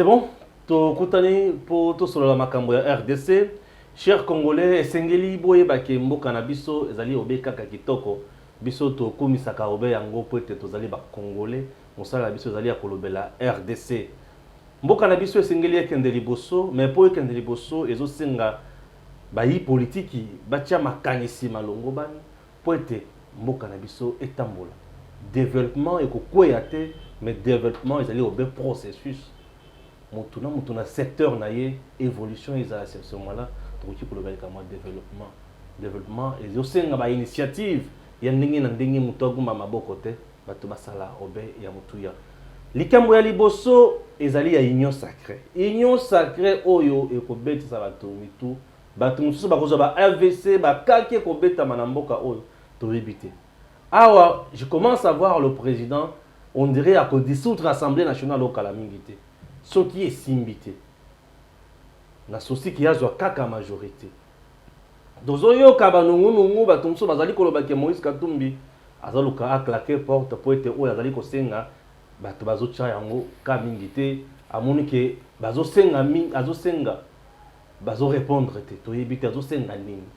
C'est bon. Tokutani pour tout sur la makambo ya RDC. Chers Congolais, esengeli boye bake mboka na biso ezali obeka ka kitoko. Biso to komisaka obe yango po ete tozali ba Congolais, mosala biso ezali ya kolobela RDC. Mboka na biso esengeli ekende liboso, mais po ekende liboso ezosenga bayi politiki batia makanisi malongo bani po ete mboka na biso etambola. Développement ekokwea te, mais développement ezali obe processus. Mutuna secteur naie évolution ils à ce moment-là donc il faut le comme développement et aussi nga ba initiative ya ndenge na ndenge mutogu mama bokote bato basala obe ya mutuya likambo ya liboso ezali ya union sacrée oyo ekobetisa bato mitu bato mususu bakozo ba AVC ba kaki ekobeta manamboka oyo to rebite awa je commence à voir le président on dirait à dissoudre l'Assemblée nationale au calamité. Ce qui est simbité. Na sosi qui a zo kaka majorité. Dozoyo kabanungu nungu batumso bazali koloba ke Moïse Katumbi azaluka a claquer porte pour être o azali ko senga bato bazo cha yango ka mingité amoni ke bazo senga azo senga bazo répondre te to yebite azo senga nini.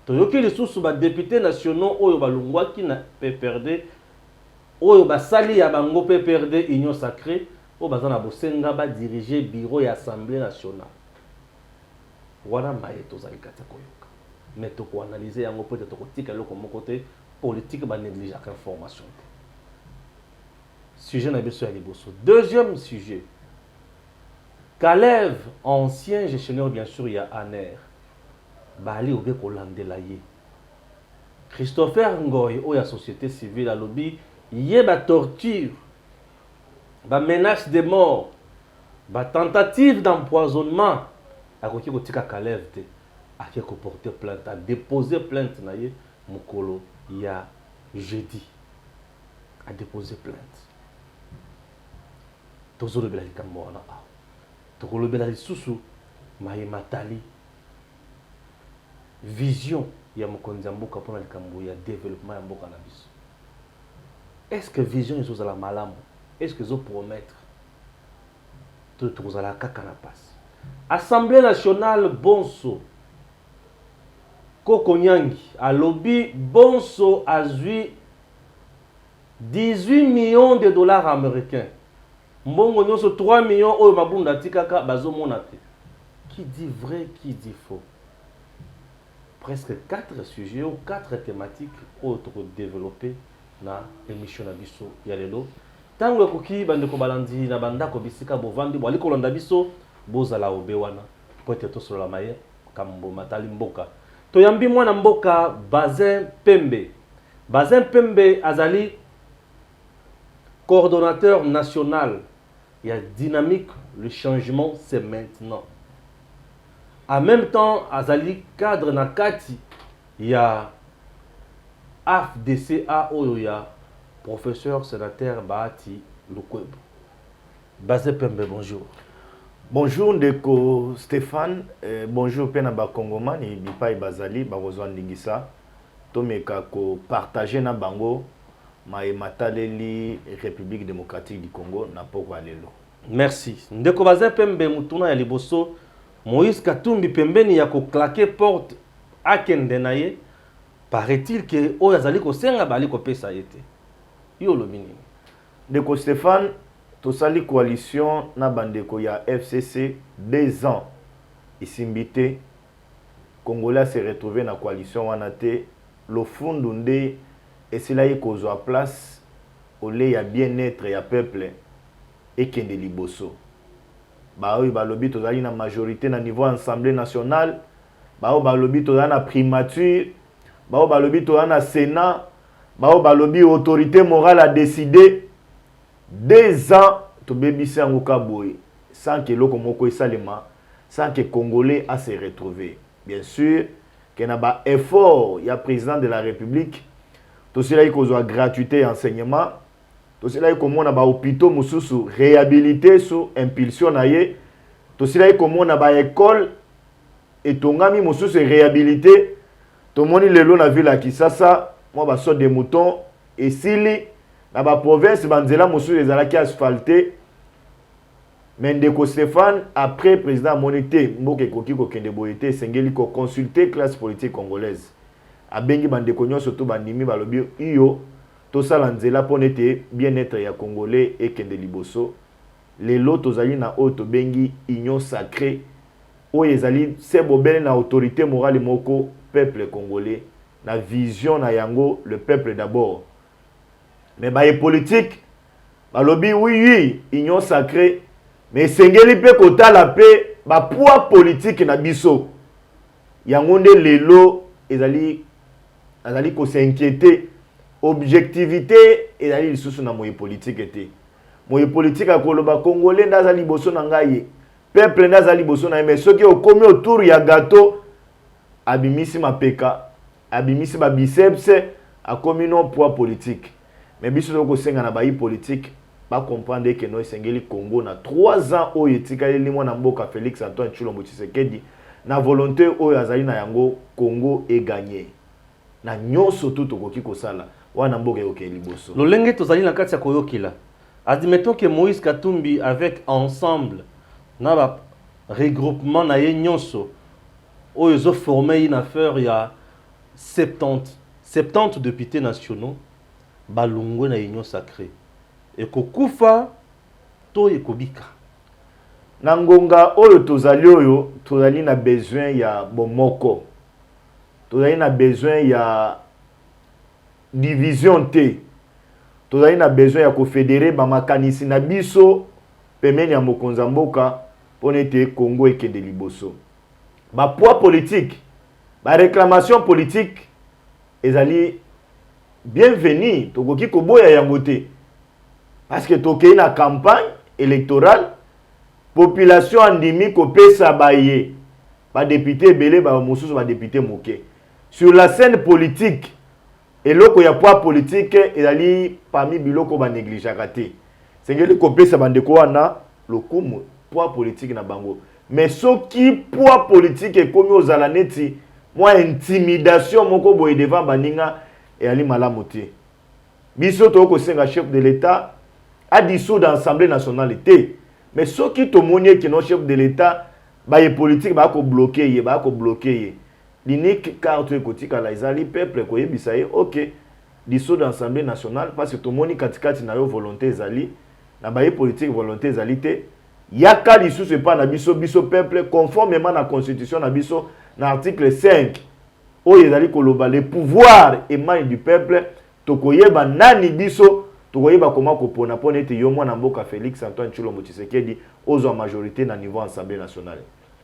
To yoki lisusu ba députés nationaux oyo balungwa ki na PPRD oyo basali ya bango PPRD union sacrée o bazana bosenga ba diriger bureau et assemblée nationale. Wana maye tozali kata koyoka. Mais to ko analyser yango peut être kotika loko mon côté politique ba négliger information. Sujet na biso ya liboso. Deuxième sujet. Kalev, ancien gestionnaire bien sûr il y a Aner. Bali obe ko landela ye. Christopher Ngoy o ya société civile à lobby yeba torture. Ba menace de mort, ba tentative d'empoisonnement, a koki kotika Kalev te, a ki ko porter plainte, a déposer plainte na ye mukolo ya jeudi, a déposer plainte. Tozo lobela likambo wana a, toko lobela lisusu maye matali, vision ya mokonzi ya mboka pona likambo ya développement ya mboka na biso. Est-ce que vision ezo la malamu? Est-ce que je promettre tout à la passe? Assemblée nationale Bonso Kokonyangi a lobby Bonso a 18 millions de dollars américains. Mbongo nyonso 3 millions oyo mabunda tikaka bazo monate. Qui dit vrai, qui dit faux? Presque 4 sujets ou 4 thématiques autres développées na émission na biso ya lelo. Tango koki bandeko balandi na bandako bisika bovandi bo alikolanda biso bozala obewana pote to solo la maye kambo matali mboka to yambi mwana mboka Bazin Pembe azali coordonnateur national il y a dynamique le changement c'est maintenant en même temps azali cadre na kati il y a AFDCA oyo professeur sénateur Bahati Lukwebo. Bazin Pembe, bonjour. Bonjour Ndeko Stéphane, bonjour Penaba Kongomani, Bipai Bazali, Barozwan Lingisa. Tomeka ko partager na bango maye mataleli République démocratique du Congo na poko alelo. Merci. Ndeko Bazin Pembe mutuna ya liboso Moïse Katumbi pembeni ya ko claquer porte akende na ye. Paraît-il que oyazali ko senga bali ko pesa yete. Yo lo minimi. Ndeko Stéphane, tosali coalition na bandeko ya FCC 2 ans. Isimbité Congolais se retrouvé na coalition wana te lo fundu nde esila kozwa place ole ya bien-être ya peuple et kende liboso. Ba oyo balobi tozali na majorité na niveau assemblée nationale, ba oyo balobi tozali na primature, ba oyo balobi tozali na sénat. Bao balobi autorité morale a décidé 2 ans to bebisi angoka boy sans que loko moko esalema sans que Congolais a se retrouver. Bien sûr que na ba effort ya président de la République to sila ikozwa gratuité enseignement to sila ikomona ba hôpitaux mususu réhabilité sous impulsion na ye to sila ikomona ba école etongami mususu réhabilité to moni lelo na ville ya Kisasa. Moi, je suis des moutons. Et si la province, banzela mosu ezalaki asphalté, mais ndeko Stéphane après président monité mboke koki ko kende boyete sengeli ko consulter classe politique congolaise abengi bandeko nyonso to bandimi balobi iyo to sala nzela ponete bien-être ya congolais et kende liboso lelo tozali na auto bengi union sacrée oyo ezali se bobele na autorité morale moko peuple congolais na vision na yango le peuple d'abord mais baye politique balobi oui union sacrée mais sengeli pe kotala pe ba poids politique na biso yango nde lelo ezali ko s'inquiéter objectivité ezali lisusu na moye politique te moye politique akoloba congolais ndazali boso na ngai peuple ndazali boso na mais soki okomi autour ya gâteau abimisi mapeka abimisi ba biceps akomi non poids politique mais biso toko senga na bayi politique ba comprendre que nous sengeli Congo na 3 ans oyo etikali limo na mboka Félix Antoine Tshilombo Tshisekedi na volonté oyo azali na yango Congo est gagné na nyonso tout tokoki kosala wana mboka yoke liboso lolenge tozali na kati ya koyokila admettons que Moïse Katumbi avec ensemble na ba regroupement na ye nyonso oyo zo former une affaire ya 70 députés nationaux balungwe na union sacrée et kokufa to ekobika na ngonga oyo tozali na besoin ya bomoko tozali na besoin ya division te tozali na besoin ya confédérer ba makanisi na biso pemeni ya mokonza mboka ponete Congo ekende liboso ba poids politique ba réclamation politique ezali bienvenue tokoki koboya yango te parce que tokei na campagne électorale population andimi kopesa baye ba député belé ba mosusu ba député moké sur la scène politique eloko ya poids politique ezali parmi biloko ba négligeaka te sengeli kopesa bandeko wana lokumu poids politique na bango mais soki poids politique ekomi ozala neti moi intimidation moko boye devant baninga ezali malamu te biso toko senga chef de l'état a dissoudre l'Assemblée nationale té mais soki tomoni que non chef de l'état baye politique ba ko bloquer l'unique carte ekotika la ezali peuple ko yebisa ye OK dissoudre l'Assemblée nationale parce que tomoni katikati na yo volonté ezali na baye politique volonté ezali té yaka lisusu pas na biso peuple conformément na constitution na biso na article 5 oyo ezali koloba le pouvoir émane du peuple tokoyeba nani biso tokoyeba comment kopona pona ete yo mwana mboka Félix Antoine Tshilombo Tshisekedi ozwa majorité na niveau Assemblée nationale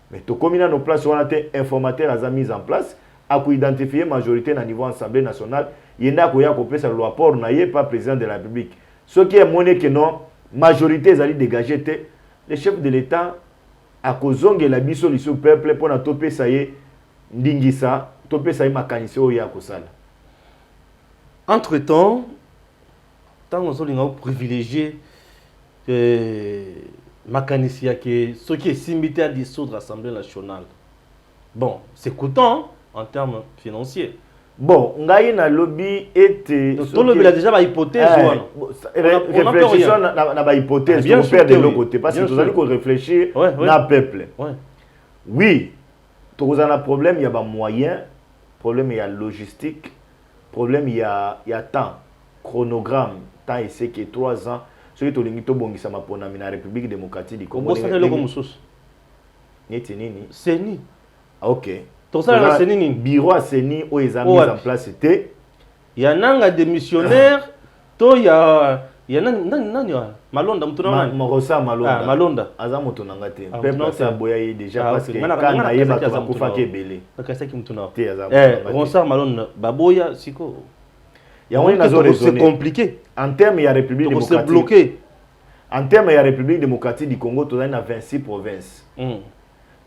mais tokomi na no place wana te informateur aza mise en place a ko identifier majorité na niveau Assemblée nationale yenda ko ya ko pesa le rapport na ye pas président de la République ce qui est monné que non majorité ezali dégagé te le chef de l'état a kozongela biso liso peuple pona topesa ye ndingisa topesa ye makanisi oyo ya kosala entre temps tant on a privilégié makanisi yake ce qui est simité à dissoudre l'Assemblée nationale bon c'est coûtant en termes financiers bon ngai na lobby était tout le a déjà ba hypothèse réfléchissons na ba hypothèse pour faire de l'autre côté parce que nous allons réfléchir na peuple oui tous un problème il y a ba moyen problème il y a logistique problème il y a temps chronogramme temps et c'est que 3 ans ce qui tolingi to bongisa mapona na République démocratique du Congo c'est le mususu neti nini seni OK tout ça la seni bureau a seni o eza mis en place c'était il y a nanga démissionnaire to il y a nani malonda mutuna nani Morosa malonda malonda aza moto nanga te peuple sa boya ye déjà parce que quand na ye ba kufa ke belé nakasaki mutuna te aza Rosa malonda baboya siko ya on a c'est compliqué en termes ya République démocratique c'est bloqué en termes ya République démocratique du Congo to na 26 provinces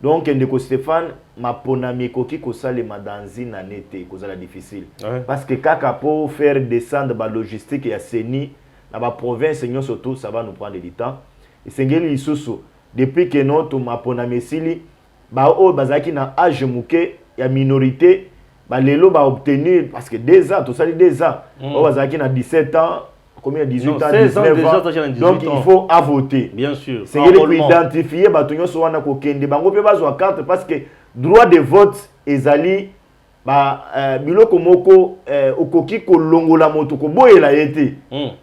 donc ndeko Stéphane maponami koki kosalema dans une année te kozala difficile parce que kaka pour faire descendre ba logistique ya seni na ba province nyo surtout ça va nous prendre du temps et sengeli lisusu depuis que notre maponami sili ba o bazaki na âge muke ya minorité ba lelo ba obtenir parce que 2 ans to sali 2 ans o bazaki na 17 ans combien 18 Non, ans, 16 ans 19 déjà, ans. ça, j'ai 18 Donc ans. il faut à voter. Bien sûr. C'est qu'il identifier batonyo so wana ko kende bango pe bazwa carte parce que droit de vote ezali ba biloko moko okoki ko longola moto ko boyela yete.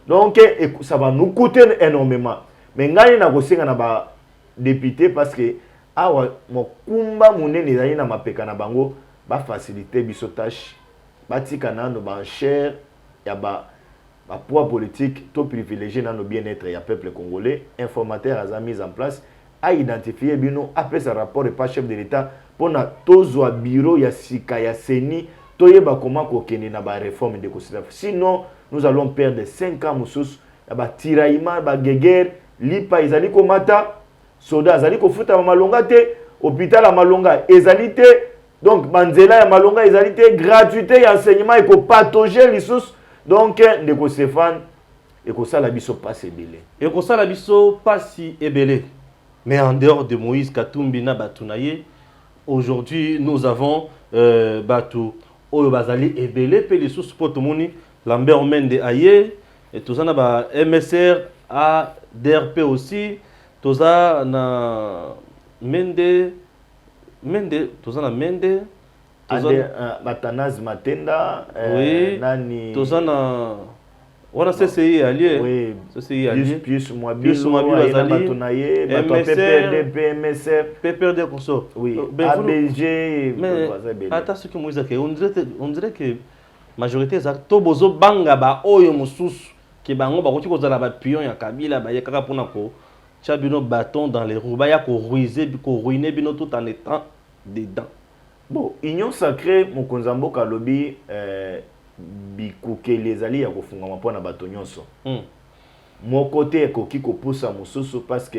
Donc ça va nous coûter énormément. Mais ngani na ko senga na ba député parce que awa mokumba munene ezali na mapeka na bango ba faciliter biso tâche batika nano ba cher ya ba poids politique, tout privilégié dans le bien-être du peuple congolais, informateur a mis en place, a identifié bino après ce rapport et pas chef de l'État pour na tozo bureau ya sika ya seni toyeba comment kokende na ba réforme de constitution. Sinon nous allons perdre 5 ans mususu ya ba tiraillement ba guerre lipa ezali komata soda ezali kofuta malonga te hôpital ya malonga ezali te donc banzela ya malonga ezali te gratuité ya enseignement et ko patauger lisusu. Donc, Ndeko Stéphane, et que ça la biso passe ebele. Et que ça la biso passe ebele. Mais en dehors de Moïse Katumbi na Batunaye, aujourd'hui nous avons Batu Oyo Bazali ebele pe les sous potomoni Lambert Mende Aye et tout ça na ba MSR a DRP aussi, tout ça na Mende tout ça na Mende Batanas Matenda, oui, nani tozana wana CCI allié, oui, CCI allié, plus moi azali Batunaye, MSR, PPRD conso, oui, ABG, mais attends ce que moi disais, on dirait que majorité exact to bozo banga ba oyo mususu ke bango ba koti kozala ba pion ya Kabila ba yekaka pona ko chabino bâton dans les roues ba ya ko ruiser ko ruiner bino tout en étant dedans. Bon, Union Sacrée, mon konzambo kalobi bikuke les alliés à kofunga mapona bato nyonso. Mon côté ekoki ko poussa mususu parce que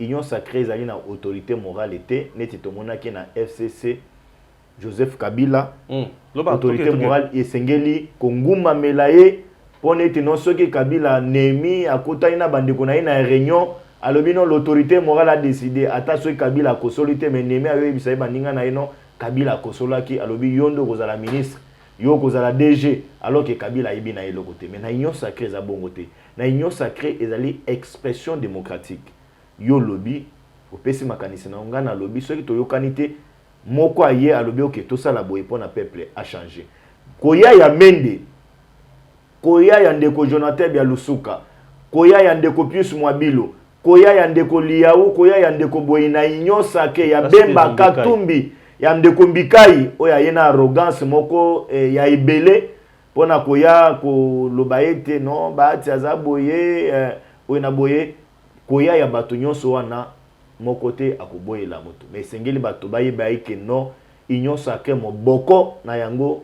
Union Sacrée ezali na autorité morale était neti tomona ki na FCC Joseph Kabila. Autorité morale esengeli konguma melaye pona ete non soki Kabila nemi akota ina bandeko na ina réunion alobi non l'autorité morale a décidé ata soki Kabila ko solité mais nemi ayo bisaye bandinga na ino Kabila kosolaki alobi yondo kozala ministre yo kozala DG alors que Kabila ibi na eloko te mais na Union Sacrée za bongo te na Union Sacrée ezali expression démocratique yo lobi opesi makanisi na ngana lobi soki toyokani te moko aye alobi oke tosala boye pona peuple a changer koya ya Mende koya ya ndeko Jonathan Bia Lusuka koya ya ndeko Pius Mwabilo koya ya ndeko Liaou koya ya ndeko boye na Union Sacrée ya Bemba Katumbi ya ndeko Mbikai oya yena arrogance moko ya ibele pona koya ko lobaete non baati azaboye oyena boye koya ya bato nyonso wana moko te akoboyela moto mais sengeli bato bayeba ke non Union Sacrée moboko na yango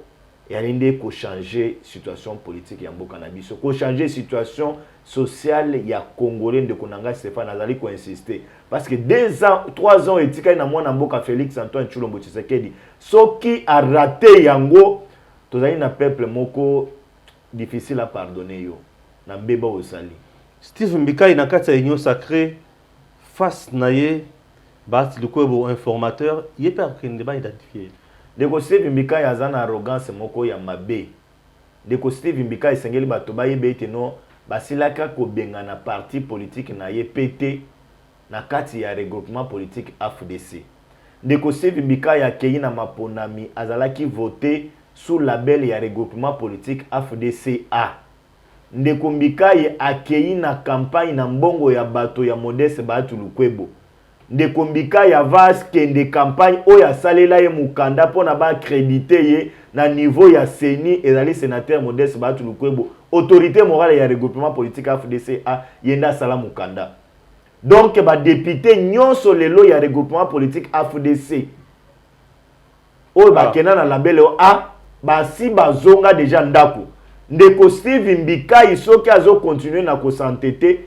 yalinde ko changer situation politique ya mboka na biso ko changer situation sociale ya congolais ndeko nanga Stéphane azali ko insister parce que 2 ans 3 ans etika na mwana mboka Félix Antoine Tshilombo Tshisekedi soki a raté yango tozali na peuple moko difficile à pardonner yo na mbeba osali Steve Mbikai na kati ya Union Sacrée face naye Bati Lukwebo informateur yepe akende ba identifier ndeko Steve Mbikai azana arrogance moko ya mabe ndeko Steve Mbikai sengeli bato bayebe ete no basilaka ko benga na parti politique na ye PT na kati ya regroupement politique AFDC ndeko Steve Mbikai akei na maponami azalaki voter sous label ya regroupement politique AFDCA ndeko Mbikai akei na campagne na mbongo ya bato ya Modeste Bati Lukwebo ndeko Mbikai avas kende campagne oyo asalela ye mukanda pona ba créditer ye na niveau ya Seni ezali sénateur Modeste Bati Lukwebo autorité morale ya regroupement politique AFDCA yenda sala mukanda donc ba député nyonso lelo ya regroupement politique AFDC oyo bakena na label A basi bazonga déjà ndako ndeko Steve Mbikai soki azo continuer na ko s'entêter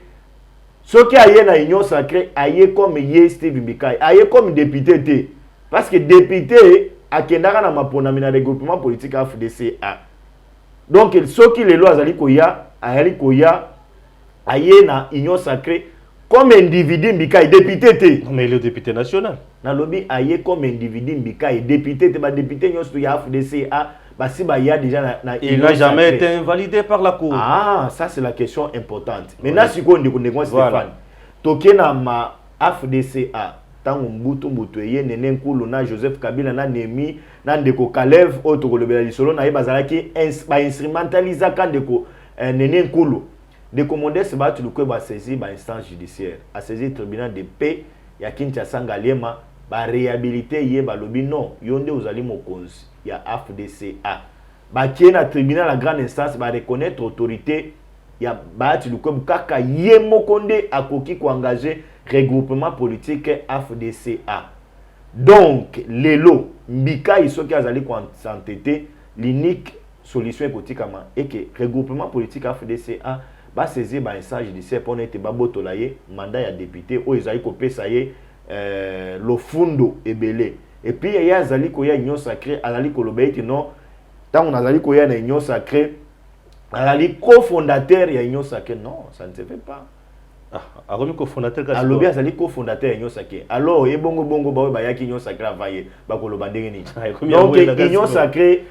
soki aye na Union Sacrée aye comme ye Steve Mbikai aye comme député te parce que député akendaka na maponami na regroupement politique AFDCA donc soki lelo azali koya aye na Union Sacrée comme individu Mbikai député te mais le député national na lobi aye comme individu Mbikai député te ba député nyonso ya AFDCA bah si bah il y a déjà il n'a jamais été invalidé par la cour. Ah, ça c'est la question importante. Maintenant si on dit Stéphane, voilà. toke na ma AFDCA tango mbutu ye nene nkulu na Joseph Kabila na Nemi na ndeko Kalev oto kolobela lisolo na ye bazalaki ba instrumentaliser kan ndeko nene nkulu de commander se battu le ba saisir ba instance judiciaire a saisir tribunal de paix ya Kinshasa Ngaliema ba réhabiliter ye ba lobi non yonde ozali mokonzi ya AFDCA ba kiena tribunal la grande instance ba reconnaître autorité ya battu le kaka ye mokonde akoki ko engager regroupement politique AFDCA. Donc, lelo, mbika isoki azali kwa s'entêter, l'unique solution ekotikama et que regroupement politique AFDCA ba saisir ba instance judiciaire pour n'être ba botolaye mandat ya député o ezali ko pesa ye lo fundo ebele. Et puis ya azali ko ya union sacrée azali ko lobeiti non tant on azali ko ya na union sacrée azali cofondateur ya union sacrée non, ça ne se fait pas. Ah, cofondateur kasi alobi azali cofondateur union sacrée. Alors ebongo bongo ba yaki union sacrée avaye ba ko loba ndenge ni. Donc union sacrée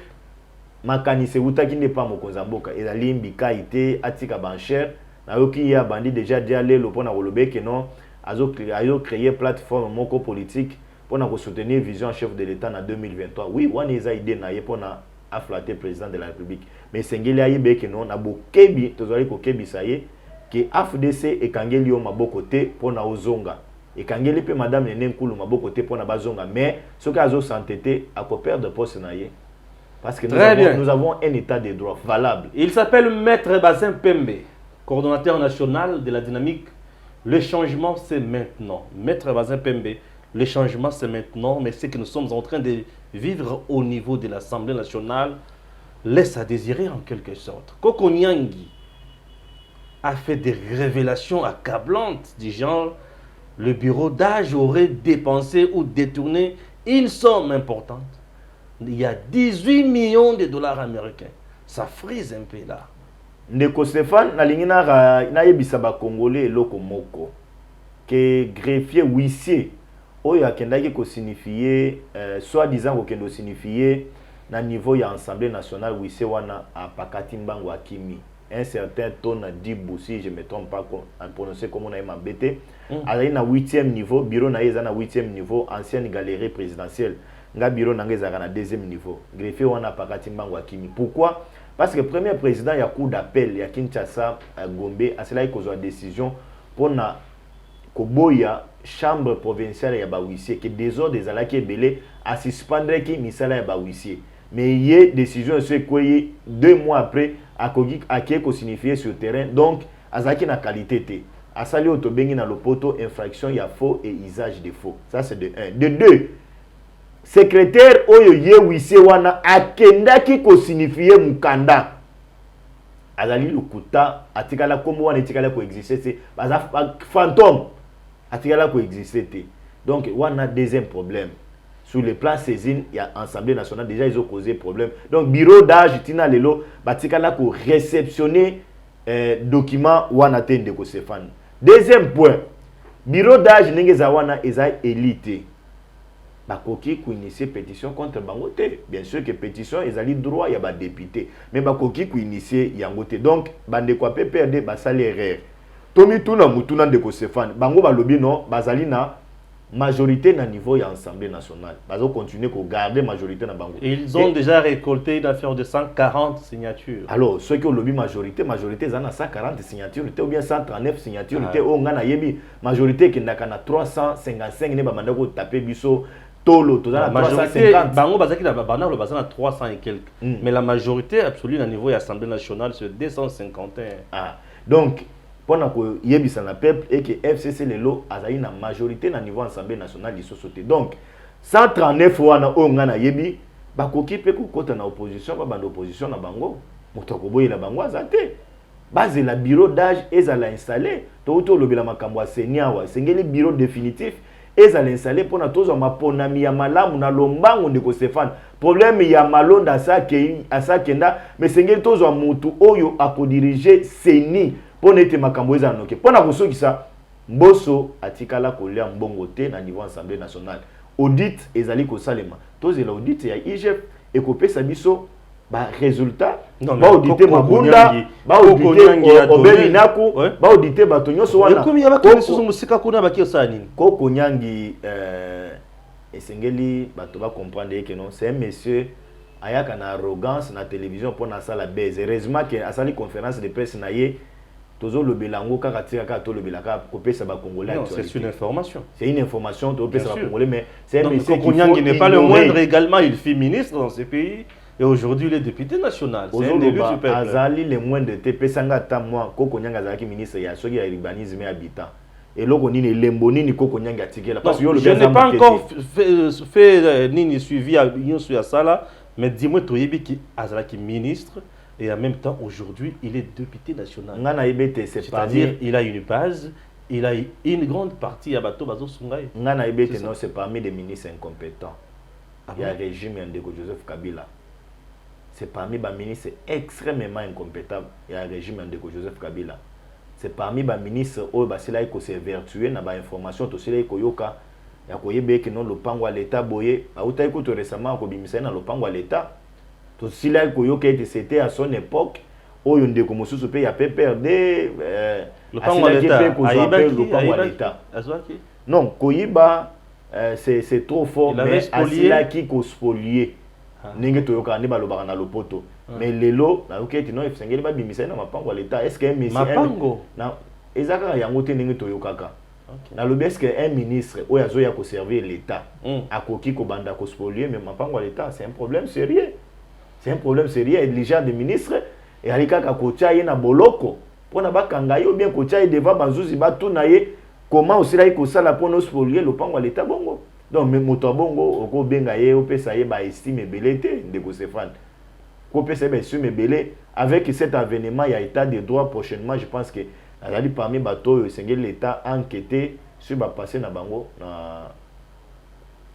makanise utaki ne pas mokonza mboka ezali mbika ite atika bancher na yoki ya bandi déjà dia lelo pona kolobe que non azo créer plateforme moko politique pona ko soutenir vision chef de l'état en 2023. Oui, wana eza idée na ye pona afflater président de la République. Mais sengeli ayibe que non na bokebi tozali ko kebi saye que AFDC ekangeli yo maboko te pona ozonga. Ekangeli pe madame Nene Nkulu maboko te pona bazonga mais ce que azo s'entêter à ko perdre poste na ye. Parce que nous avons un état de droit valable. Il s'appelle Maître Bazin Pembe, coordonnateur national de la dynamique. Le changement, c'est maintenant. Maître Bazin Pembe, le changement, c'est maintenant. Mais ce que nous sommes en train de vivre au niveau de l'Assemblée nationale laisse à désirer en quelque sorte. Koko Nyangi a fait des révélations accablantes du genre le bureau d'âge aurait dépensé ou détourné une somme importante. Il y a 18 millions de dollars américains. Ça frise un peu là. Ndeko Stéphane, na yebisa ba Congolais loko moko que greffier huissier oyo akendaki ko signifier soit disant ko kendo signifier na niveau ya Assemblée nationale huissier wana a pakati mbango akimi un certain ton Dibou si je me trompe pas en prononcer comme on a mabete azali na 8e niveau bureau na yeza na 8e niveau ancienne galerie présidentielle nga bureau nanga ezaka na 2e niveau greffier wana pakati mbango akimi. Pourquoi? Parce que le premier président ya cour d'appel ya Kinshasa Gombe a cela kozwa décision pour na koboya chambre provinciale ya ba huissier que désordre ezalaki ebele a suspendre ki misala ya ba huissier mais yé décision se koyi 2 mois après akogi akie ko signifier sur terrain donc azaki na qualité te asali otobengi na lopoto infraction ya faux et usage de faux. Ça c'est de 1. De 2, secrétaire oyo ye huissier wana akendaki ko signifier mukanda azali lukuta atikala komo wana etikala ko exister c'est baza fantôme atikala ko exister te. Donc wana deuxième problème sur le plan saisine ya Assemblée nationale déjà ils ont causé problème. Donc bureau d'âge tina lelo batikala ko réceptionner document wana tende ko Stéphane. Deuxième point, bureau d'âge ndenge za wana eza élité. Bakoki ko initier pétition contre bangote. Bien sûr que pétition ezali droit ya ba député, mais bakoki ko initier yangote. Donc bande ko PPRD basali erreur. Tomi tuna mutuna ndeko Stéphane, bango balobi non, bazali na majorité na niveau ya Assemblée nationale. Bazo continuer ko garder majorité na bango. Ils ont déjà récolté une affaire de 140 signatures. Alors, ceux qui ont lobby majorité ça na 140 signatures, ou bien 139 signatures, ou ngana yebi majorité qui n'a qu'à 355 ne ba mandako taper biso tolo to la 350. Bango bazaki na bana le bazana 300 et quelques. Mais la majorité absolue na niveau de l'Assemblée nationale c'est 251. Ah. Donc pendant que yebisa na peuple et que FCC lelo azali na majorité na niveau Assemblée nationale de société. Donc 139 wana o ngana yebi bakoki pe ko kota na opposition ba bande opposition na bango moto ko boyela bango azate base la bureau d'âge ezala installé to to lobela makambo ya senia wa sengeli bureau définitif ezala installé pona tozo maponami ya malamu na lombango ndeko Stéphane. Problème ya malonda asakenda mais sengeli tozo mutu oyo akodiriger seni pona ete makambo ezala noke pona kosokisa mboso atikala kolia mbongo te na niveau Assemblée nationale. Audit ezali ko salema tozela audit ya IGF ekopesa biso ba résultat Non, ba auditer Mabunda ba auditer Obeli Naku ba auditer batonyo so wana comme il y a pas sur musika kuna ba kiosa nini Koko Nyangi esengeli bato ba comprendre que non c'est un monsieur ayaka na arrogance na télévision pour na sala baise heureusement que asali conférence de presse na ye tozo le belango kaka tika ka to le belaka kopesa ba congolais. Non, c'est une information. C'est une information to pesa ba congolais mais c'est un monsieur qui n'est pas le moindre également, il fut ministre dans ce pays et aujourd'hui il est député national. C'est un élu super. Azali le moindre te pesanga ta moi Koko Nyanga azaki ministre ya soki ya urbanisme et habitat. Et là, on est lemboni ni Koko Nyanga tikela parce que je n'ai pas encore fait ni suivi à Union sur Sala, mais dis-moi Toyebi qui azalaki ministre et en même temps aujourd'hui il est député national. C'est-à-dire il a une base, il a une grande partie à Bato Bazo Sungai. Ngana Ibete non c'est parmi les ministres incompétents. Il y a le régime Ndeko Joseph Kabila. C'est parmi les ministres extrêmement incompétents. Il y a le régime Ndeko Joseph Kabila. C'est parmi les ministres où basila ko se vertuer na ba information to sila ko yoka ya ko yebe que non le pango à l'état boye auta ko to récemment ko bimisa na le pango à l'état to sila ko yoka c'était à son époque où yonde ko mususu pe ya PPRD le pango à l'état non koyiba c'est trop fort mais asila ki ko spolier ninge to yoka ni balobaka na lopoto. Mais lelo na oketi no efsengeli ba bimisa na mapango à l'état est-ce qu'un ministre mapango na ezaka yango te ninge to yokaka na lobi est-ce qu'un ministre oya zo ya ko servir l'état akoki ko banda ko spolier mais mapango à l'état c'est un problème sérieux. C'est un problème sérieux et les gens des ministres et alikaka ko tia ye na boloko pona bakanga yo bien ko tia ye devant banzuzi ba tuna ye comment osila ko sala pona spolier le pango à l'état bongo. Donc mais moto bongo oko benga ye opesa ye ba estime belete Ndeko Stéphane. Avec cet avènement, il y a état de droit prochainement. Je pense que parmi les bateaux, l'État a enquêté sur le passé na bango na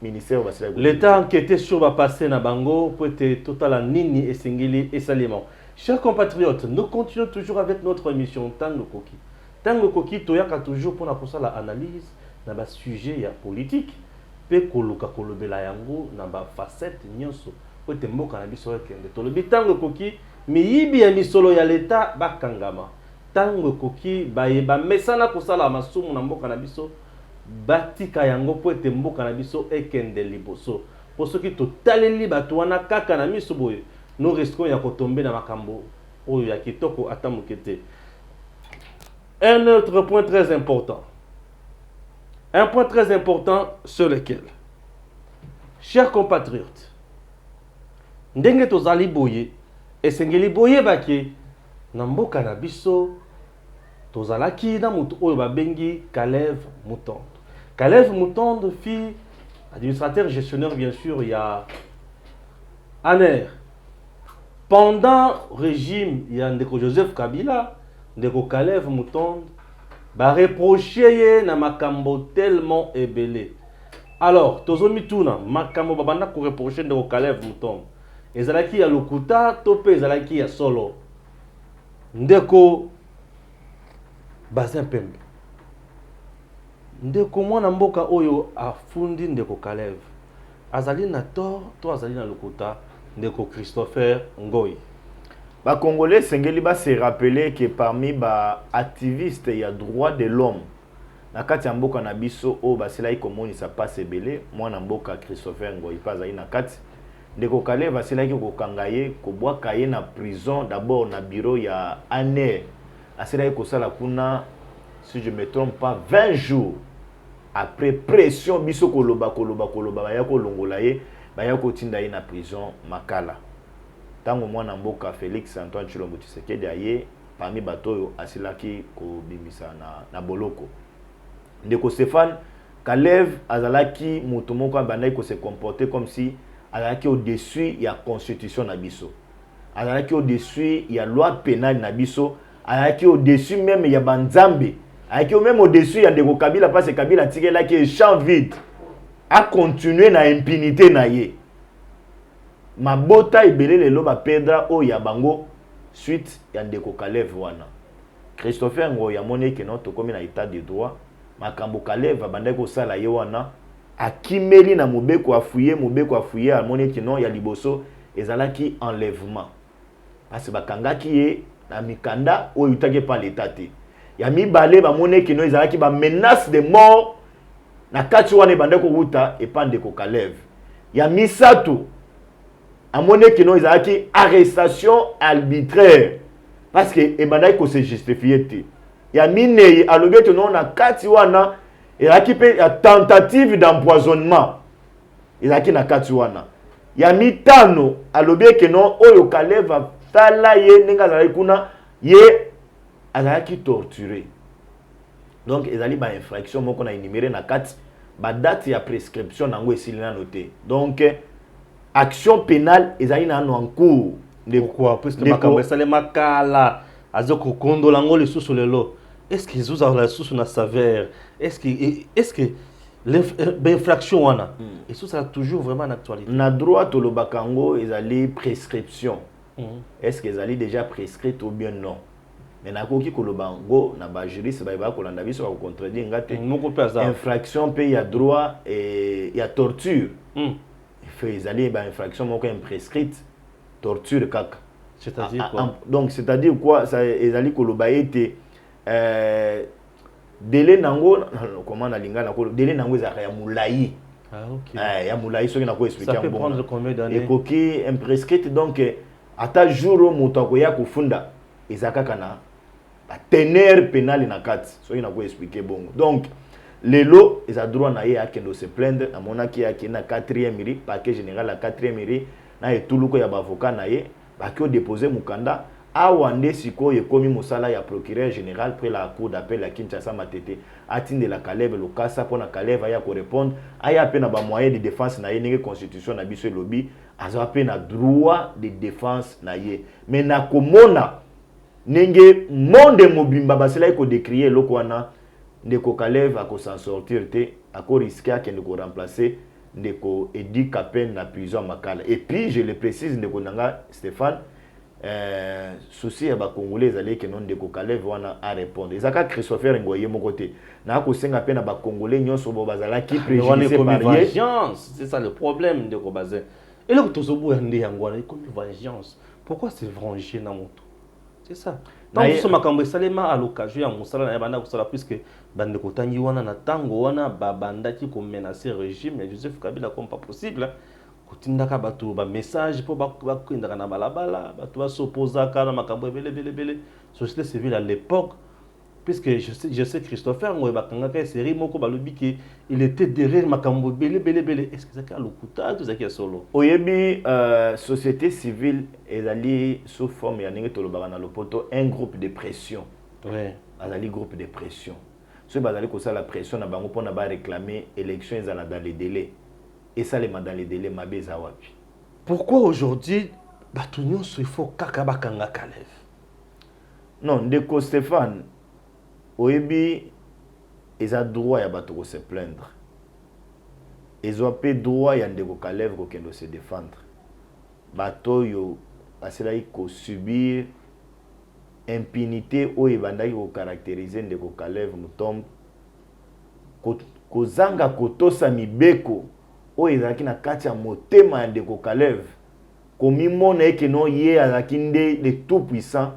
ministère. L'État a enquêté sur le passé na bango pour être total nini et singeli et salement. Chers compatriotes, nous continuons toujours avec notre émission Tango Koki. Tango Koki, toyaka toujours pour la analyse na ba sujet ya politique. Pe koluka kolobela yango na ba facette nyonso. Ote mboka na biso ekende tolobi tango koki miyibi ya misolo ya leta bakangama tango koki bayeba mesana kosala masumu na mboka na biso batika yango po ete mboka na biso ekende liboso po soki totaleli bato wana kaka na miso boye no risquons ya kotombe na makambo oyo ya kitoko ata moke te. Un autre point très important, un point très important sur lequel, chers compatriotes, ndenge tozali boye esengeli boye bake na mboka na biso tozalaki na mutu oyo babengi Kalev Mutondo. Kalev Mutondo fut administrateur gestionnaire bien sûr il y a ANER. Pendant régime il y a Ndeko Joseph Kabila, Ndeko Kalev Mutondo ba reproché na makambo tellement ebele. Alors tozomi tuna makambo babanda ko reprocher Ndeko Kalev Mutondo. Ezalaki ya lokuta tope ezalaki ya solo. Ndeko Bazin Pembe. Ndeko mwana mboka oyo afundi Ndeko Kalev. Azali na tort to azali na lokuta Ndeko Christopher Ngoi. Ba Congolais sengeli ba se rappeler que parmi ba activistes ya droit de l'homme na kati ya mboka na biso o basela ikomoni sa passe belé mwana mboka Christopher Ngoi pa azali na kati Ndeko Kalev asilaki kokanga ye kobwaka ye na prison d'abord na bureau ya ANER asilaki kosala kuna si je me trompe pas 20 jours après pression biso koloba baya kolongola ye baya kotinda ye na prison Makala. Tango mwana mboka Félix Antoine Tshilombo Tshisekedi aye parmi bato oyo asilaki kobimisa na boloko. Ndeko Stéphane Kalev azalaki mutu moko bandaki ko se comporter comme si azalaki au-dessus ya constitution na biso, azalaki au-dessus ya loi pénale na biso, azalaki au-dessus même ya banzambe, azalaki même au-dessus ya Ndeko Kabila parce que Kabila tikelaki champ vide a continuer na impunité na ye. Mabota ebele lelo ba perdra o ya bango suite ya Ndeko Kalev wana. Christopher Ngoi ya moneke no to komi na état de droit, makambo Kalev abandaki kosala ye wana akimeli na mobeko afuye amoneki non ya liboso ezalaki enlèvement parce que bakangaki ye na mikanda oyo utaki pa l'état te ya mibale bamone kino ezalaki ba menace de mort na kati wana ebanda kokuta epande ko Kalev ya misato amone kino ezalaki arrestation arbitraire parce que ebanda ko se justifier te ya minei alobi te non na kati wana ezalaki pe ya tentative d'empoisonnement ezalaki na kati wana ya mitano alobi ke non oyo Kalev tala ye ndenge azalaki kuna ye azalaki torturé donc ezali ba infraction moko na énuméré na kati ba date ya prescription nango esili na noté donc action pénale ezali na en cours de quoi puisque makambo esale makala azoko kondo lango le sous lelo est-ce que vous avez la sous na saveur est-ce que l'infraction wana et ça toujours vraiment en actualité na droit to lo bakango ezali prescription est-ce que ezali déjà prescrite ou bien non mais nakoki koloba ngo na ba juriste ba kolanda biso ba contredire ngate infraction pe ya droit et ya torture fait ezali ba infraction moko imprescrite torture kaka c'est-à-dire quoi donc c'est-à-dire quoi ça ezali koloba ete délai nango comment na lingana ko délai nango ezaka ya mulai ya mulai soki na ko expliquer ça peut prendre combien d'années ekoki imprescrite donc ata jour moto akoya kufunda ezaka kana teneur pénal na kati soki na ko expliquer bongo donc lelo eza droit na ye akendo se plaindre amonaki yaki na 4e mairie parquet général la 4e mairie na etuluko ya bavocat na ye baki déposer mukanda awa nde sikoyo ekomi mosala ya procureur général près la cour d'appel ya Kinshasa Matete atindela Kalev lokasa pona Kalev aya ko répondre aya pe na ba moyen de défense na ye ndenge constitution na biso lobby aza pe na droit de défense na ye mais na komona ndenge monde mobimba basela ko décrier loko wana ndeko Kalev ako s'en sortir te ako risquer akende ko remplacer ndeko Edi Kapen na prison Makala et puis je le précise ndeko nanga Stéphane souci ya ba congolais ezali ke non ndeko Kalev wana a répondre ezaka Christopher Ngoye moko te na ko senga pe na ba congolais nyonso bo bazala ki préjugé par vengeance c'est ça le problème ndeko bazin et là to zobu ndé yango na comme vengeance pourquoi c'est venger na moto c'est ça donc ce makambo salema à l'occasion ya musala na banda kusala puisque bande ko tangi wana na tango wana ba banda ki ko menacer régime ya Joseph Kabila comme pas possible kotindaka bato ba message po bakindaka na balabala bato ba s'opposaka na makambo belé société civile à l'époque puisque je sais Christopher Ngoye bakangaka série moko balobi ki il était derrière makambo belé est-ce que ça ka lokuta tout ça qui est solo oyebi société civile ezali sous forme ya ndenge tolobaka na lopoto un groupe de pression ouais azali groupe de pression so bazali ko sala pression na bango pona ba réclamer élection ezala dans les délais et ça les dans les délais mabeza wapi pourquoi aujourd'hui bato nyonso il faut kaka bakanga Kalev non ndeko Stéphane oyebi eza droit ya bato ko se plaindre ezo pe droit ya ndeko Kalev ko kendo se défendre bato yo baselai ko subir impunité oyo ebandaki ko caractériser ndeko Kalev Mutombo kozanga kotosa mibeko oyo ezalaki na kati ya motema ya ndeko Kalev komimona eke no ye azalaki nde de tout puissant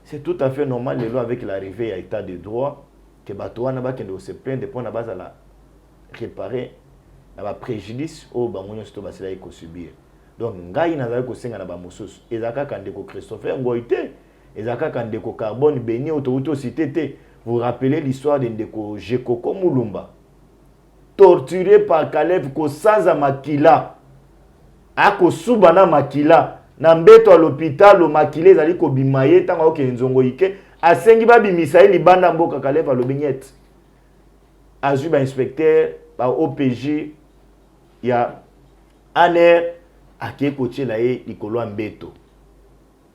c'est tout à fait normal lelo avec l'arrivée à état de droit que bato wana bakende se plaindre mpona bazala réparer na ba préjudice oyo bango nyonso to baselaki kosubir donc ngai nazali kosenga na bamosusu ezalaka kaka ndeko Christopher Ngoye te ezalaka kaka ndeko Carbone Béni autouto cité te vous rappelez l'histoire de ndeko Jekoko Mulumba torturé par Kalev ko sanza makila ako subana makila na mbeto à l'hôpital au makile ezali ko bimaye tanga oke nzongo ike asengi babimisa ye libanda mboka Kalev alobi nyet azwi ba inspecteur ba OPJ ya aner ake kotiela ye likolo ya mbeto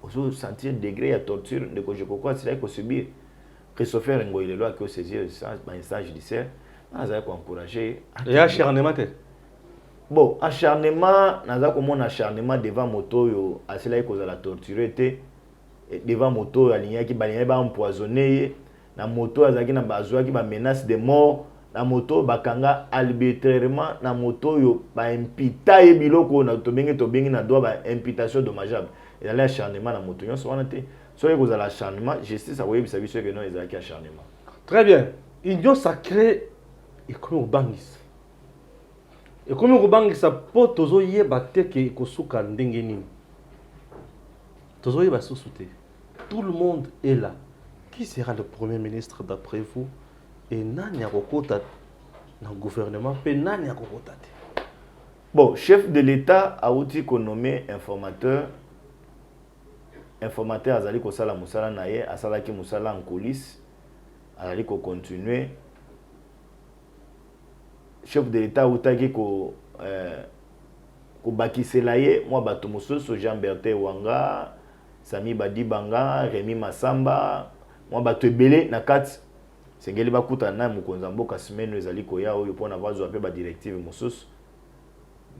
ozo sentir degré ya torture ndeko Jekoko asila ko subir Christopher Ngoye lelo ake saisir ba instance judiciaire azali ko encourager et acharnement te bon acharnement naza komona acharnement devant moto yo asila ko la torturer te devant moto alignaki balinga ba empoisonner na moto azaki na bazwa ki ba menace de mort na moto bakanga arbitrairement na moto yo ba impita e biloko na to bengi na droit ba imputation dommageable et là acharnement na moto nyonso wana te so yeko za l'acharnement justice a koyebisa biso que non ezalaki acharnement. Très bien. Union sacrée ekomi obangisa. Ekomi obangisa po tozo yeba te ke kosuka ndenge nini. Tozo yeba susu te. Tout le monde est là. Qui sera le premier ministre d'après vous? Et nani akokota na gouvernement pe nani akokota te? Bon, chef de l'État a outil qu'on nommé informateur. Informateur azali ko sala musala na ye, asala ki musala en coulisses, azali ko continuer. Chef de l'État outaki ko bakisela ye, moi bato mosusu Jean Bertin Wanga, Sami Badibanga, Rémi Massamba, moi bato ebele na kati sengeli bakuta na mukonza mboka semaine ezali ko ya oyo pona vazo ape ba directive mosusu.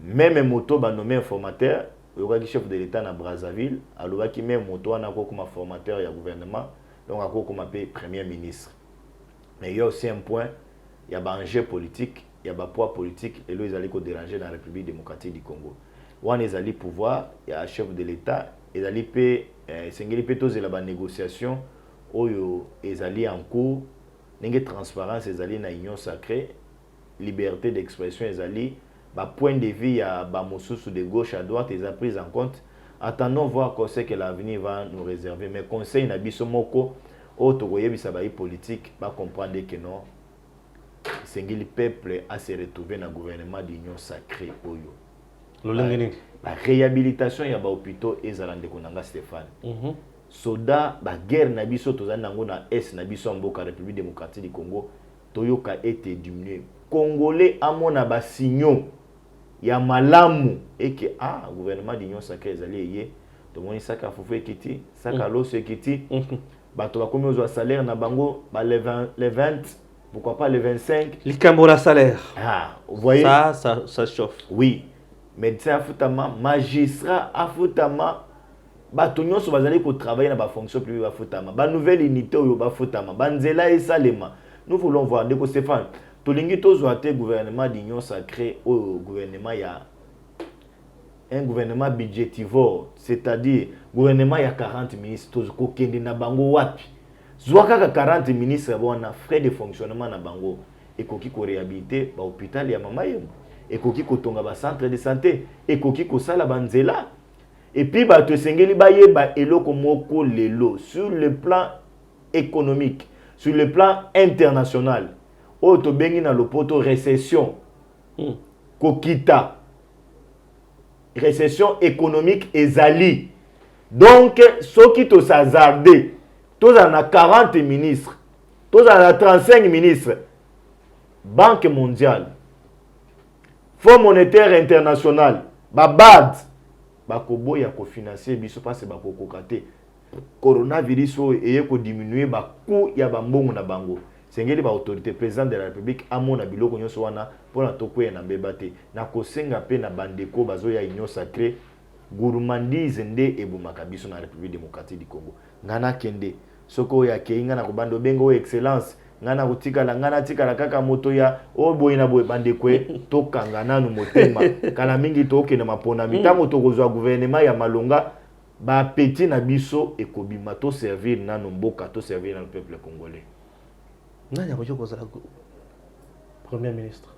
Même moto ba nommé informateur, yokaki chef de l'État na Brazzaville, alobaki même moto wana ko comme formateur ya gouvernement, donc ako comme premier ministre. Mais il y a aussi un point, il y a un enjeu politique, il y a un poids politique et là ils allaient déranger dans la République démocratique du Congo. Wan ils allaient pouvoir, il y a un chef de l'État, ils allaient payer sengeli pe toze la négociation oyo ils allaient en cours, n'enge transparence ils allaient na union sacrée, liberté d'expression ils allaient ba point de vue ya ba mosusu de gauche à droite ils ont pris en compte. Attendons voir quoi c'est que l'avenir va nous réserver, mais conseil na biso moko autre koyebisa ba politique ba comprendre que non le peuple a se retrouvé dans le gouvernement d'union sacrée oyo. La réhabilitation ya ba hôpitaux ezalande konanga Stéphane. Soda ba guerre na biso tozana nango na est na biso mboka République démocratique du Congo toyoka été diminué. Congolais amona ba signaux ya malamu et que gouvernement d'union sacrée ezali yé to moni saka fufu ekiti saka loso ekiti bato ba komi ozo salaire na bango ba le 20 pourquoi pas le 25 likambo la salaire. Vous voyez ça chauffe. Oui, médecin afutama, magistrat afutama, bato nyonso bazali ko travailler na ba fonction publique afutama, ba nouvelle unité oyo ba futama, ba nzela esalema. Nous voulons voir ndeko Stéphane tolingi tozwa te gouvernement d'union sacrée au gouvernement ya un gouvernement budgétivore, c'est-à-dire gouvernement ya 40 ministres tozoko kende na bango wapi zwaka 40 ministres bona frais de fonctionnement na bango ekoki ko réhabiliter ba hôpital ya mama yemo ekoki ko tonga ba centre de santé ekoki ko sala banzela et puis ba to sengeli ba yeba eloko moko lelo sur le plan économique, sur le plan international. Oto bengi na lopoto récession kokita récession économique ezali donc soki to s'hazarder tous en a 40 ministres tous en a 35 ministres Banque mondiale Fonds monétaire international BAD bakobo ya ko financer biso parce bakoko kate coronavirus eye ko diminuer ba coût ya bambongo na bango sengeli ba autorité président de la République amona biloko nyonso wana pona tokoye na mbebate na kosenga pe na bandeko bazo ya union sacrée gourmandise nde ebumaka biso na République démocratique du Congo ngana kende soko ya keinga na kobando bengo excellence ngana kutikala ngana tikala kaka moto ya oboyi na boye bandeko tokanga nanu motema kala mingi toke na mapona mitango tokozwa gouvernement ya malonga ba petit na biso ekobima to servir nanu mboka to servir na le peuple congolais. Nani akoki kozala premier ministre?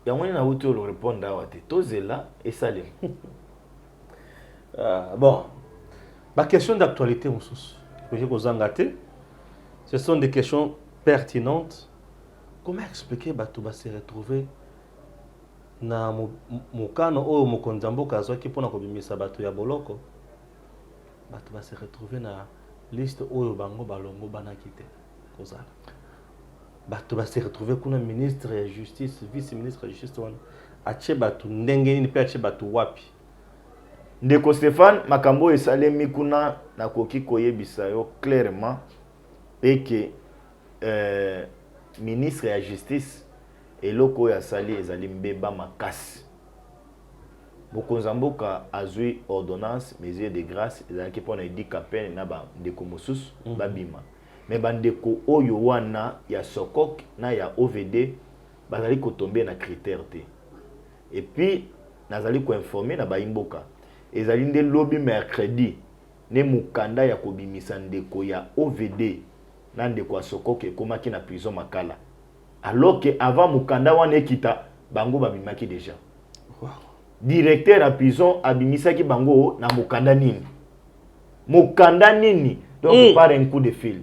Yango na uti le répondre awa te tozela esalem. Bon, ma question d'actualité mosusu okoki kozanga te. Ce sont des questions pertinentes. Comment expliquer bato ba se retrouver na mokano oyo mokonzi mboka azwaki mpona kobimisa bato ya boloko bato ba se retrouver na liste oyo bango balongo banaki te kozala bato ba se retrouver kuna ministre ya justice vice ministre ya justice wana atie bato ndenge nini pe atie bato wapi ndeko Stéphane makambo esalemi kuna nakoki koyebisa yo clairement et que ministre ya justice eloko ya sali ezali mbeba makasi mokonzi mboka azwi ordonnance mesure de grâce ezalaki mpona edika pene na bandeko mosusu babima mais bandeko oyo wana ya Sokok na ya OVD bazali kotomber na critère te. Et puis nazali ko informer na baimboka ezali nde lobby mercredi ne mukanda ya kobimisa ndeko ya OVD na ndeko ya Sokok ekomaki na prison Makala, alors que avant mukanda wana ekita bango babimaki déjà. Wow. Directeur à prison abimisaki bango na mukanda nini donc par un coup de fil.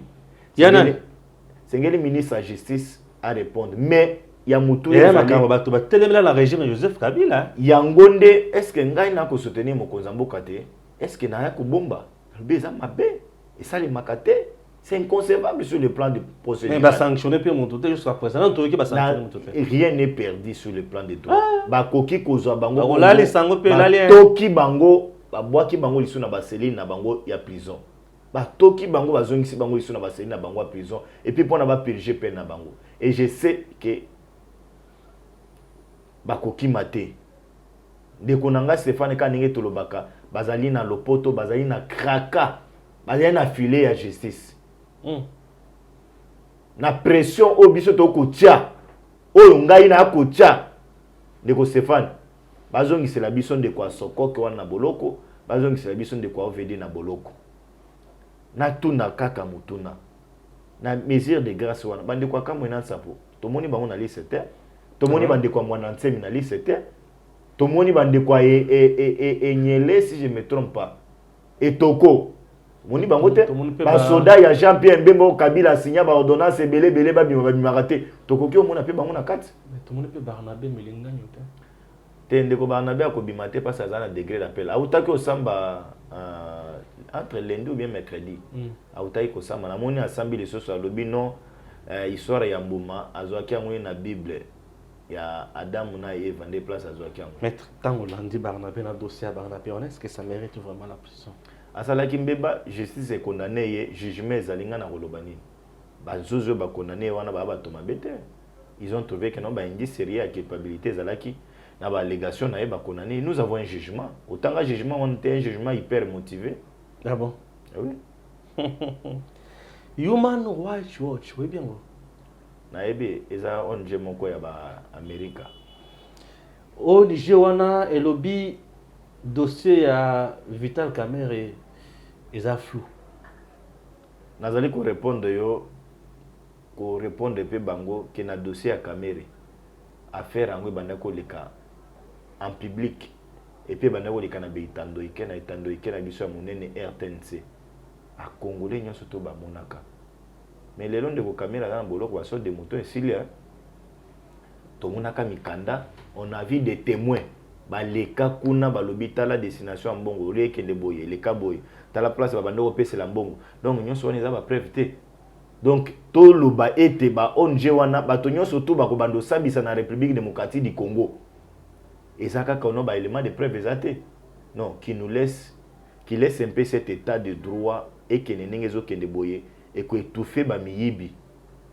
Sengeli ministre de la justice à répondre, mais ya mutu la régime Joseph Kabila yangonde est-ce que ngai na ko soutenir mokonzi mboka te, est-ce que na ya ko bomba beza mabe et ça les makate, c'est inconcevable sur le plan de procédure. Mais va sanctionner pe mon tout jusqu'à présent to ki ba sanctionner mon tout. Rien n'est perdu sur le plan de droit. Ba koki kozwa bango on la les sango pe la les toki bango ba boaki bango lisu na baseline na bango ya prison. Ba toki bango bazongisi bango lisu na baseline na bango ya prison et puis pour na ba purger peine na bango. Et je sais que bakoki mate ndeko nanga Stéphane Kanenge tolobaka bazali na lopoto, bazali na kraka, bazali na filet ya justice. Na pression au biso to kotia oyo ngai na kotia ndeko Stéphane bazongisi la biso ndeko ya Sokok wana na boloko, bazongisi la biso ndeko ya OVD na boloko na tuna kaka mutuna na mesure de grâce wana bandeko akamwe na nsapo tomoni bango na liste te, tomoni bandeko mwana nsemi na liste te, tomoni bandeko enyele si je me trompe pas etoko moni bango te ba soda ya Jean-Pierre Mbembo Kabila signa ba ordonnance belé ba bimaka te tokoki omona pe bango na kati tomoni pe Barnabé Melinga nyote te ndeko Barnabé akobima te parce azana degré d'appel autaki osamba entre lundi ou bien mercredi autaki kosamba na moni asambi lisoso alobi non histoire ya mbuma azwaki yango na Bible ya Adam na Eva nde place azwaki yango. Maître tango landi Barnabé na dossier Barnabé, est-ce que ça mérite vraiment la prison? Asalaki mbeba justice est condamné ye jugement ezalinga na kolobani bazozo ba condamné wana ba batoma bete ils ont trouvé que non ba indice sérieux à culpabilité ezalaki na ba allégation na ye ba condamné. Nous avons un jugement, autant un jugement on était un jugement hyper motivé. Ah bon? Oui. Human Rights Watch oui bien go na ebe eza onje moko ya ba America o Niger wana elobi dossier ya Vital Kamerhe eza flou. Nazali ko répondre yo ko répondre pe bango ke na dossier ya Kamerhe affaire yango banda ko leka en public et puis banda ko leka na beitando ikena itando ikena biso ya monene RTNC a Congolais nyonso to ba monaka. Mais les longs de vos caméras dans le boulot, quoi, sur des moutons ici, tout le monde a mikanda, on a vu des témoins. Bah les cas kuna, bah l'obita la destination en bongo, les qui boye, les cas boye. T'as la place, bah bando opé c'est la bongo. Donc nous sommes les a preuve. Donc tout le bas était bah on jewana, bah tout surtout bah bando sabi ça na République démocratique du Congo. Et ça quand on a bah élément de preuve exacté. Non, qui laisse un peu cet état de droit et qui n'est n'engezo qui ne boye. Et que tout fait ba miyibi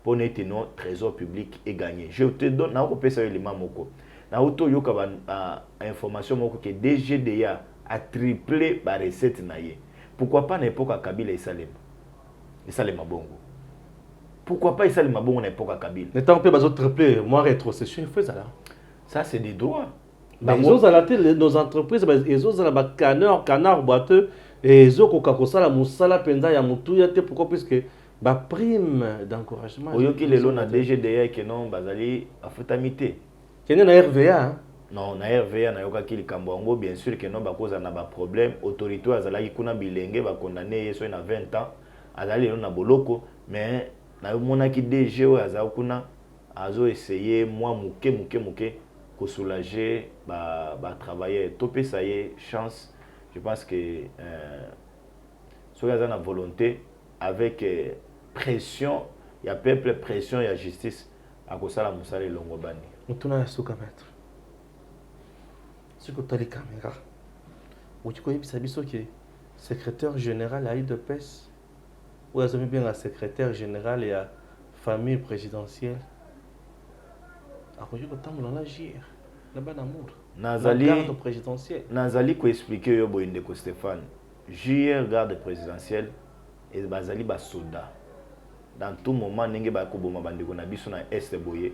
pour n'être non trésor public et gagné. Je te donne na ko pesa élément moko. Na auto yoka ba information moko que DGDA a triplé ba recette na ye. Pourquoi pas n'époque à Kabila et Salem? Et Salem bongo. Pourquoi pas Salem bongo na époque à Kabila? N'étant pas bazo triplé, moi rétrocession il faut ça là. Ça c'est des droits. Mais ils ont à la télé nos entreprises, ils ont à la canard boiteux. Et ils ont la musala penda ya mutu ya te pourquoi puisque ba prime d'encouragement. Oyoki lelo na DGDA que non bazali afutamité. Kene na RVA. Non na RVA na yoka ki likambo ngo bien sûr que non ba cause na ba problème autorité azalaki kuna bilenge ba condamné yeso na 20 ans azali lelo na boloko mais na mona ki DG o azali kuna azo essayer moi muke ko soulager ba travailler topé ça y est chance. Je pense que soit la volonté avec pression, il y a peuple pression, il y a justice à cause de la musale longobani. Nous tournons à ce maître. Ce que tu as les caméras. Où tu connais que secrétaire général à l'IDPS, ou vous avez bien la secrétaire générale et la famille présidentielle. À cause de temps on a gire là-bas d'amour. Nazali ko expliquer yo boyende ko Stéphane. JR garde présidentielle et bazali ba soda. dans tout moment ndenge ba ko boma bandeko na biso na est boye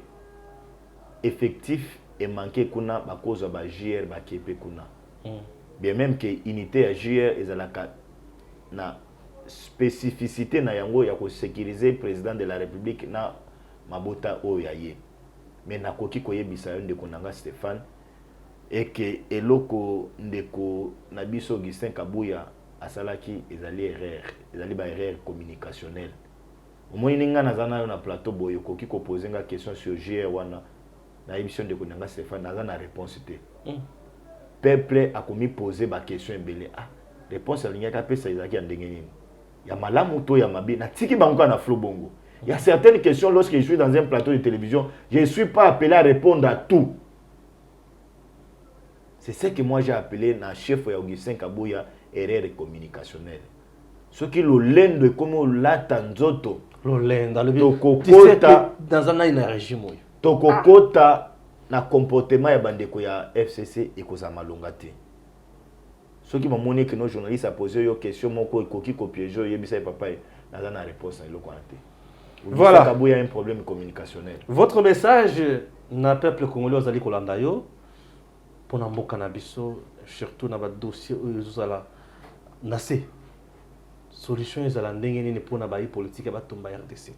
effectif et manqué kuna ba cause ba JR ba kepe kuna bien même que unité à JR ezalaka na spécificité na yango ya ko sécuriser président de la République na mabota oyo ya ye mais nakoki koyebisa yo ndeko nanga Stéphane et que eloko ndeko na biso Augustin Kabuya asalaki ezali erreur communicationnelle omoni ninga nazana yo na plateau boye koki ko poser nga question sur JR wana na émission ndeko nanga Stéphane nazana réponse te peuple a commis poser ba question ebele réponse alingaka pesa ezaki ya ndenge nini ya malamu to ya mabe na tiki bango na flow bongo. Il y a certaines questions lorsque je suis dans un plateau de télévision, je ne suis pas appelé à répondre à tout. C'est ce que moi j'ai appelé na chef Augustin Kabuya erreur communicationnelle. Ce qui le lend comme l'atanzoto. Le lend dans le dans un régime. Tokokota na comportement ya bandeko ya FCC et kozama longate. Ce qui m'a montré que nos journalistes a posé une question moko koki ko piéger yebisa papa na na réponse na eloko ante. Voilà. Il y a un problème communicationnel. Votre message na peuple congolais ozali kolanda yo pona mboka na biso surtout na ba dossier ozala nase solution ezala ndenge nini pona ba politique ba tumba RDC.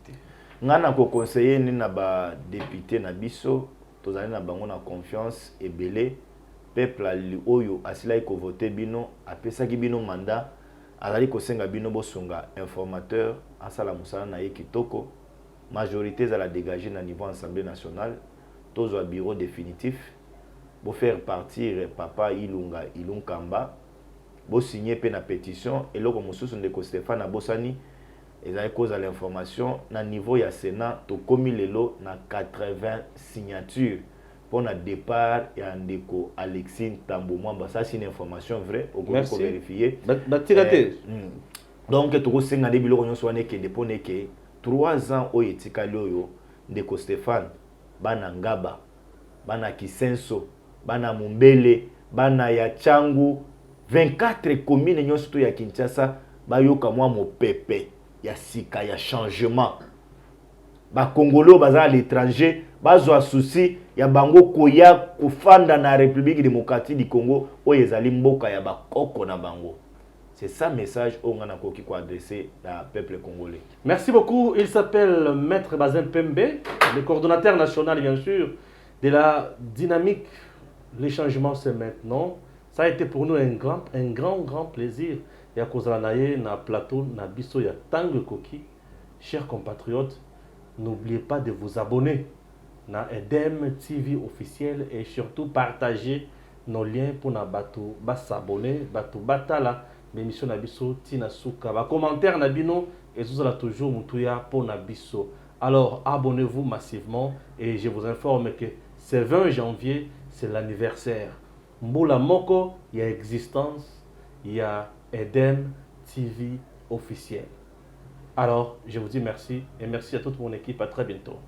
Ngana ko conseiller ni na ba député na biso tozali na bango na confiance ebele peuple ali oyo asila ko voter bino apesa ki bino mandat azali ko senga bino bosunga informateur asala musala na ye kitoko majorité za la dégager na niveau assemblée nationale tous au bureau définitif pour faire partir papa Ilunkamba bo signer pe na pétition et loko mususu ndeko Stéphane Bosani ezali cause à l'information na niveau ya Sénat to komi lelo na 80 signatures pour le départ et ndeko Alexis Tambo Mwamba. Ça c'est une information vraie au groupe pour vérifier. Donc tu sais nga debilo ko nyonso wane kende pone ke 3 ans o etikali oyo ndeko Stéphane bana Ngaba bana Kisenso bana Mumbele bana ya Changu 24 communes nyonso to ya Kinshasa bayoka mwa mopepe ya sika ya changement ba Congolais baza à l'étranger bazwa souci ya bango koya kufanda na République démocratique du Congo o ezali mboka ya bakoko na bango. C'est ça le message qu'on a adressé au peuple congolais. Merci beaucoup. Il s'appelle Maître Bazin Pembe, le coordonnateur national, bien sûr, de la dynamique. Les changements, c'est maintenant. Ça a été pour nous un grand plaisir. Et à cause de la plateau, na biso, ya Tangue Koki. Chers compatriotes, n'oubliez pas de vous abonner à EDEM TV officiel et surtout partager nos liens pour na bato s'abonner, bato batala. L'émission Nabiso, Tina Souka, va commentaire Nabino et vous allez toujours Moutuya pour Nabiso. Alors abonnez-vous massivement et je vous informe que c'est 20 janvier, c'est l'anniversaire. Mboula Moko, il y a existence, il y a Edem TV officiel. Alors je vous dis merci et merci à toute mon équipe, à très bientôt.